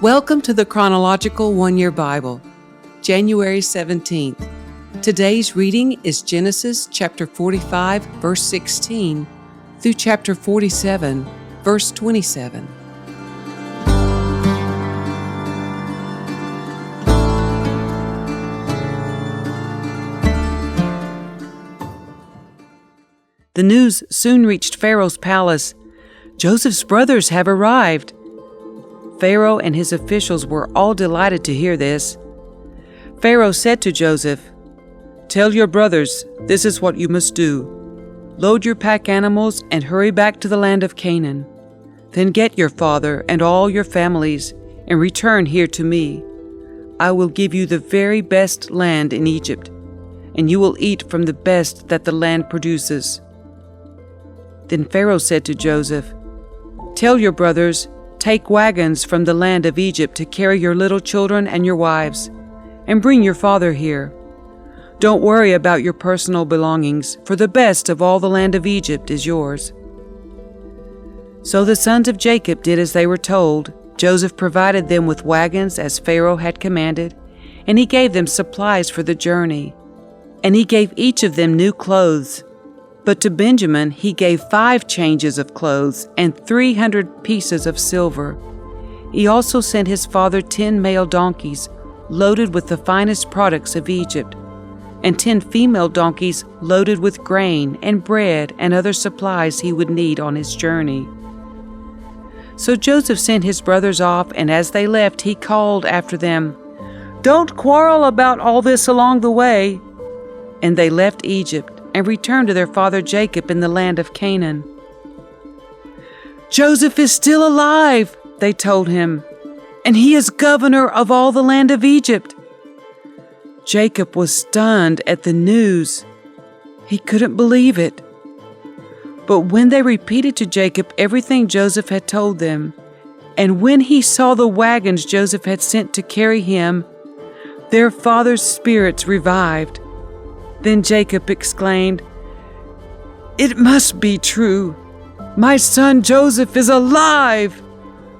Welcome to the Chronological One-Year Bible, January 17th. Today's reading is Genesis chapter 45, verse 16, through chapter 47, verse 27. The news soon reached Pharaoh's palace. Joseph's brothers have arrived. Pharaoh and his officials were all delighted to hear this. Pharaoh said to Joseph, "Tell your brothers, this is what you must do. Load your pack animals and hurry back to the land of Canaan. Then get your father and all your families and return here to me. I will give you the very best land in Egypt, and you will eat from the best that the land produces." Then Pharaoh said to Joseph, "Tell your brothers, take wagons from the land of Egypt to carry your little children and your wives, and bring your father here. Don't worry about your personal belongings, for the best of all the land of Egypt is yours." So the sons of Jacob did as they were told. Joseph provided them with wagons as Pharaoh had commanded, and he gave them supplies for the journey. And he gave each of them new clothes. But to Benjamin he gave 5 changes of clothes and 300 pieces of silver. He also sent his father 10 male donkeys loaded with the finest products of Egypt, and 10 female donkeys loaded with grain and bread and other supplies he would need on his journey. So Joseph sent his brothers off, and as they left he called after them, "Don't quarrel about all this along the way." And they left Egypt and returned to their father Jacob in the land of Canaan. "Joseph is still alive," they told him, "and he is governor of all the land of Egypt." Jacob was stunned at the news. He couldn't believe it. But when they repeated to Jacob everything Joseph had told them, and when he saw the wagons Joseph had sent to carry him, their father's spirits revived. Then Jacob exclaimed, "It must be true. My son Joseph is alive.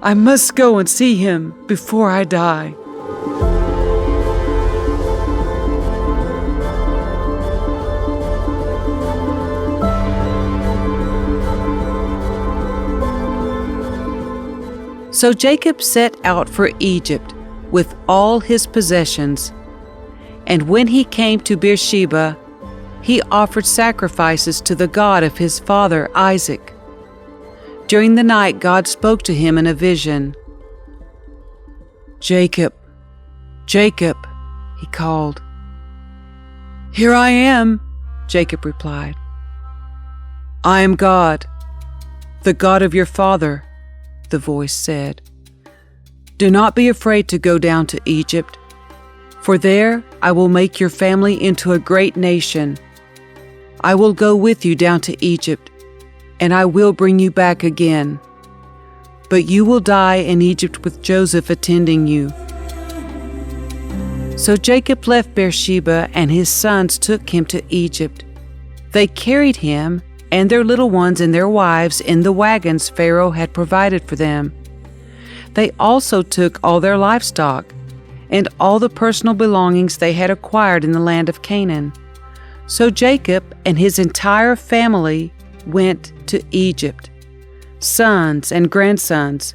I must go and see him before I die." So Jacob set out for Egypt with all his possessions. And when he came to Beersheba, he offered sacrifices to the God of his father Isaac. During the night, God spoke to him in a vision. "Jacob, Jacob," he called. "Here I am," Jacob replied. "I am God, the God of your father," the voice said. "Do not be afraid to go down to Egypt, for there I will make your family into a great nation. I will go with you down to Egypt, and I will bring you back again. But you will die in Egypt with Joseph attending you." So Jacob left Beersheba, and his sons took him to Egypt. They carried him and their little ones and their wives in the wagons Pharaoh had provided for them. They also took all their livestock and all the personal belongings they had acquired in the land of Canaan. So Jacob and his entire family went to Egypt. Sons and grandsons,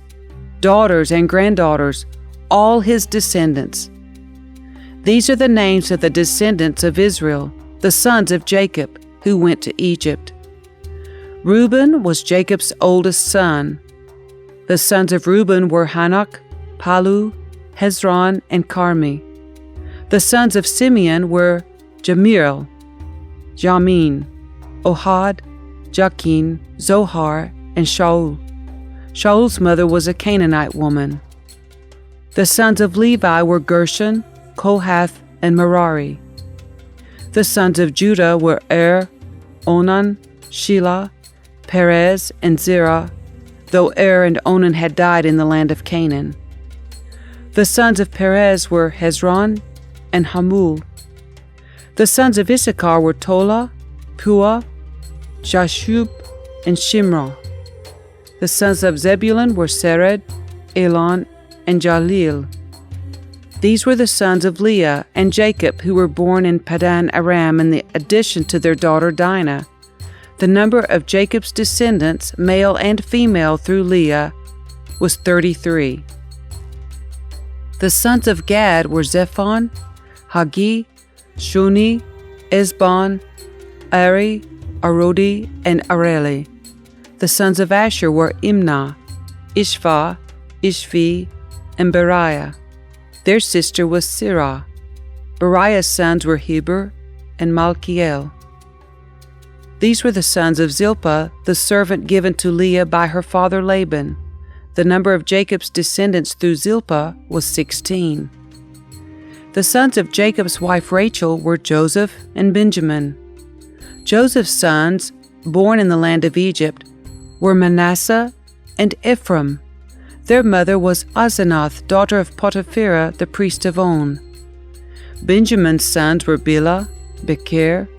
daughters and granddaughters, all his descendants. These are the names of the descendants of Israel, the sons of Jacob, who went to Egypt. Reuben was Jacob's oldest son. The sons of Reuben were Hanoch, Palu, Hezron, and Carmi. The sons of Simeon were Jemuel, Jamin, Ohad, Jachin, Zohar, and Shaul. Shaul's mother was a Canaanite woman. The sons of Levi were Gershon, Kohath, and Merari. The sons of Judah were Onan, Shelah, Perez, and Zerah, though and Onan had died in the land of Canaan. The sons of Perez were Hezron and Hamul. The sons of Issachar were Tola, Puah, Jashub, and Shimron. The sons of Zebulun were Sered, Elon, and Jalil. These were the sons of Leah and Jacob who were born in Paddan Aram in addition to their daughter Dinah. The number of Jacob's descendants, male and female through Leah, was 33. The sons of Gad were Zephon, Hagi, Shuni, Esbon, Ari, Arodi, and Areli. The sons of Asher were Imnah, Ishva, Ishvi, and Beriah. Their sister was Sirah. Beriah's sons were Heber and Malkiel. These were the sons of Zilpah, the servant given to Leah by her father Laban. The number of Jacob's descendants through Zilpah was 16. The sons of Jacob's wife Rachel were Joseph and Benjamin. Joseph's sons, born in the land of Egypt, were Manasseh and Ephraim. Their mother was Asenath, daughter of Potipherah, the priest of On. Benjamin's sons were Bilhah, Becher,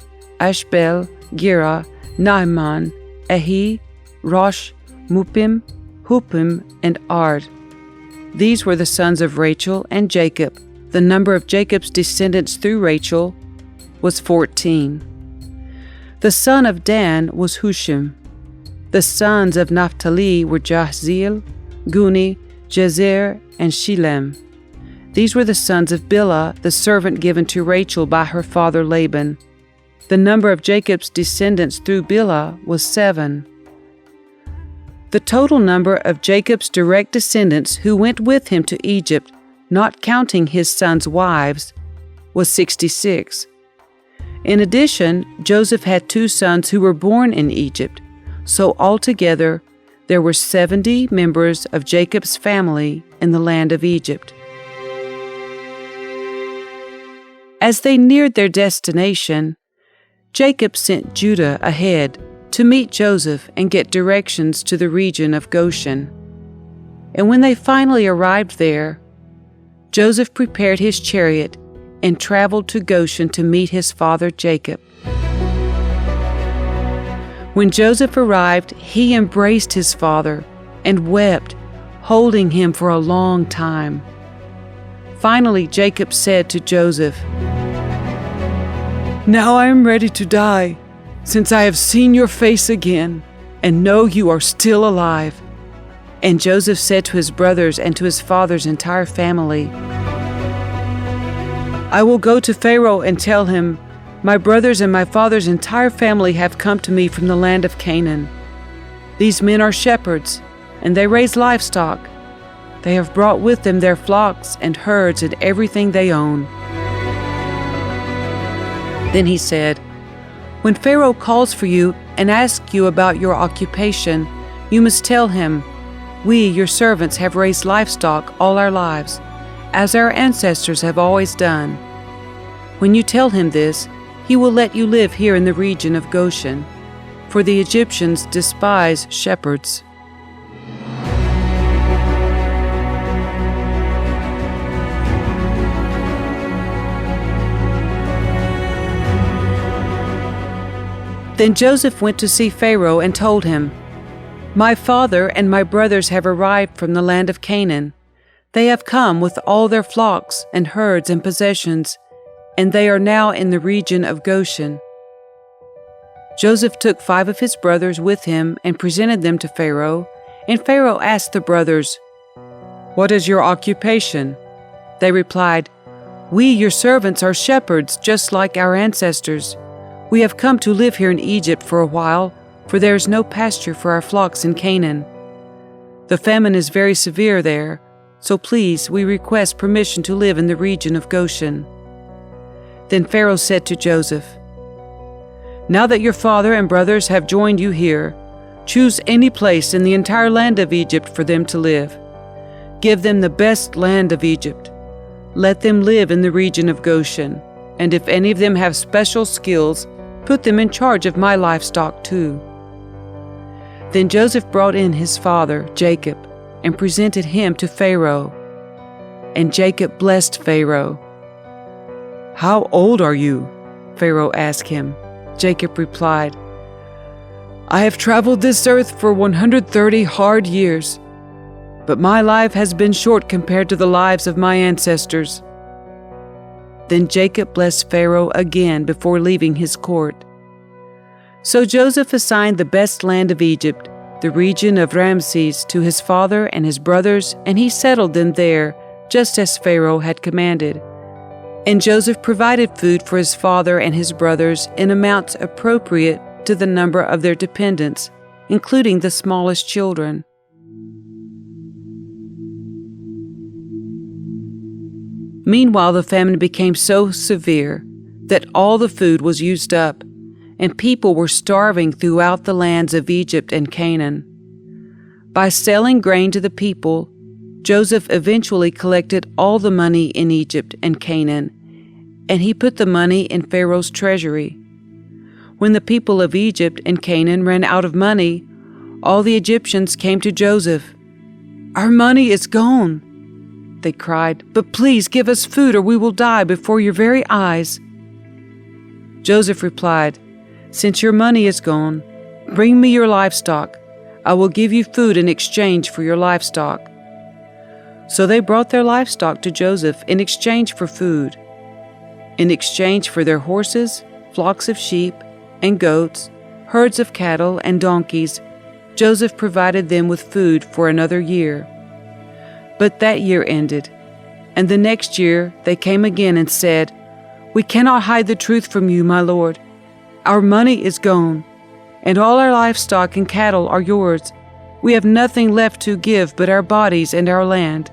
Ashbel, Gera, Naaman, Ahi, Rosh, Muppim, Huppim, and Ard. These were the sons of Rachel and Jacob. The number of Jacob's descendants through Rachel was 14. The son of Dan was Hushim. The sons of Naphtali were Jahzeel, Guni, Jezer, and Shilem. These were the sons of Bilhah, the servant given to Rachel by her father Laban. The number of Jacob's descendants through Bilhah was 7. The total number of Jacob's direct descendants who went with him to Egypt, not counting his sons' wives, was 66. In addition, Joseph had 2 sons who were born in Egypt, so altogether there were 70 members of Jacob's family in the land of Egypt. As they neared their destination, Jacob sent Judah ahead to meet Joseph and get directions to the region of Goshen. And when they finally arrived there, Joseph prepared his chariot and traveled to Goshen to meet his father Jacob. When Joseph arrived, he embraced his father and wept, holding him for a long time. Finally, Jacob said to Joseph, "Now I am ready to die, since I have seen your face again and know you are still alive." And Joseph said to his brothers and to his father's entire family, "I will go to Pharaoh and tell him, 'My brothers and my father's entire family have come to me from the land of Canaan. These men are shepherds, and they raise livestock. They have brought with them their flocks and herds and everything they own.'" Then he said, "When Pharaoh calls for you and asks you about your occupation, you must tell him, 'We, your servants, have raised livestock all our lives, as our ancestors have always done.' When you tell him this, he will let you live here in the region of Goshen, for the Egyptians despise shepherds." Then Joseph went to see Pharaoh and told him, "My father and my brothers have arrived from the land of Canaan. They have come with all their flocks and herds and possessions, and they are now in the region of Goshen." Joseph took 5 of his brothers with him and presented them to Pharaoh, and Pharaoh asked the brothers, "What is your occupation?" They replied, "We, your servants, are shepherds, just like our ancestors. We have come to live here in Egypt for a while, for there is no pasture for our flocks in Canaan. The famine is very severe there, so please, we request permission to live in the region of Goshen." Then Pharaoh said to Joseph, "Now that your father and brothers have joined you here, choose any place in the entire land of Egypt for them to live. Give them the best land of Egypt. Let them live in the region of Goshen, and if any of them have special skills, put them in charge of my livestock too." Then Joseph brought in his father, Jacob, and presented him to Pharaoh. And Jacob blessed Pharaoh. "How old are you?" Pharaoh asked him. Jacob replied, "I have traveled this earth for 130 hard years." but my life has been short compared to the lives of my ancestors." Then Jacob blessed Pharaoh again before leaving his court. So Joseph assigned the best land of Egypt, the region of Ramses, to his father and his brothers, and he settled them there, just as Pharaoh had commanded. And Joseph provided food for his father and his brothers in amounts appropriate to the number of their dependents, including the smallest children. Meanwhile, the famine became so severe that all the food was used up, and people were starving throughout the lands of Egypt and Canaan. By selling grain to the people, Joseph eventually collected all the money in Egypt and Canaan, and he put the money in Pharaoh's treasury. When the people of Egypt and Canaan ran out of money, all the Egyptians came to Joseph. "Our money is gone," they cried, "but please give us food or we will die before your very eyes." Joseph replied, "Since your money is gone, bring me your livestock. I will give you food in exchange for your livestock." So they brought their livestock to Joseph in exchange for food. In exchange for their horses, flocks of sheep and goats, herds of cattle and donkeys, Joseph provided them with food for another year. But that year ended, and the next year they came again and said, "We cannot hide the truth from you, my lord. Our money is gone, and all our livestock and cattle are yours. We have nothing left to give but our bodies and our land.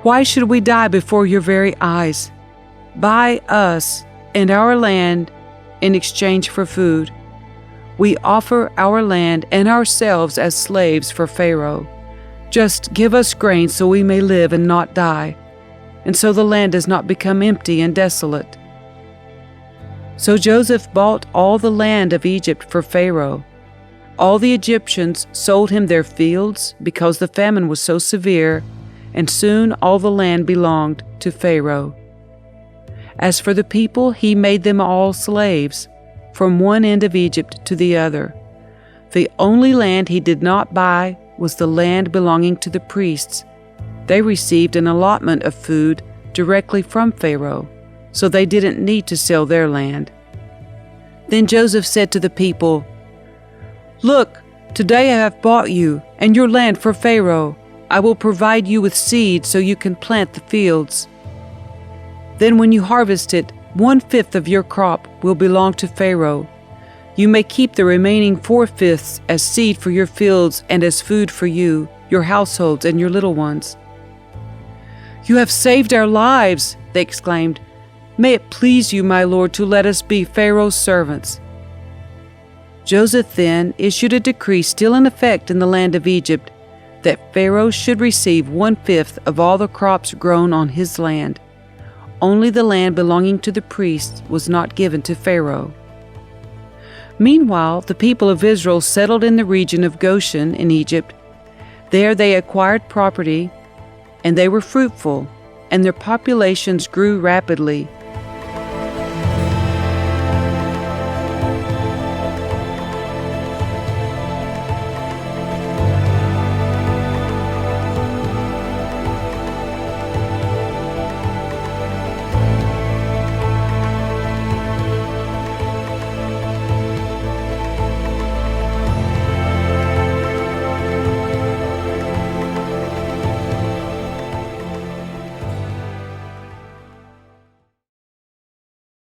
Why should we die before your very eyes? Buy us and our land in exchange for food. We offer our land and ourselves as slaves for Pharaoh. Just give us grain so we may live and not die, and so the land does not become empty and desolate." So Joseph bought all the land of Egypt for Pharaoh. All the Egyptians sold him their fields because the famine was so severe, and soon all the land belonged to Pharaoh. As for the people, he made them all slaves, from one end of Egypt to the other. The only land he did not buy was the land belonging to the priests. They received an allotment of food directly from Pharaoh, so they didn't need to sell their land. Then Joseph said to the people, "Look, today I have bought you and your land for Pharaoh. I will provide you with seed so you can plant the fields. Then when you harvest it, 1/5 of your crop will belong to Pharaoh. You may keep the remaining 4/5 as seed for your fields and as food for you, your households, and your little ones." "You have saved our lives," they exclaimed. "May it please you, my lord, to let us be Pharaoh's servants." Joseph then issued a decree still in effect in the land of Egypt that Pharaoh should receive 1/5 of all the crops grown on his land. Only the land belonging to the priests was not given to Pharaoh. Meanwhile, the people of Israel settled in the region of Goshen in Egypt. There they acquired property, and they were fruitful, and their populations grew rapidly.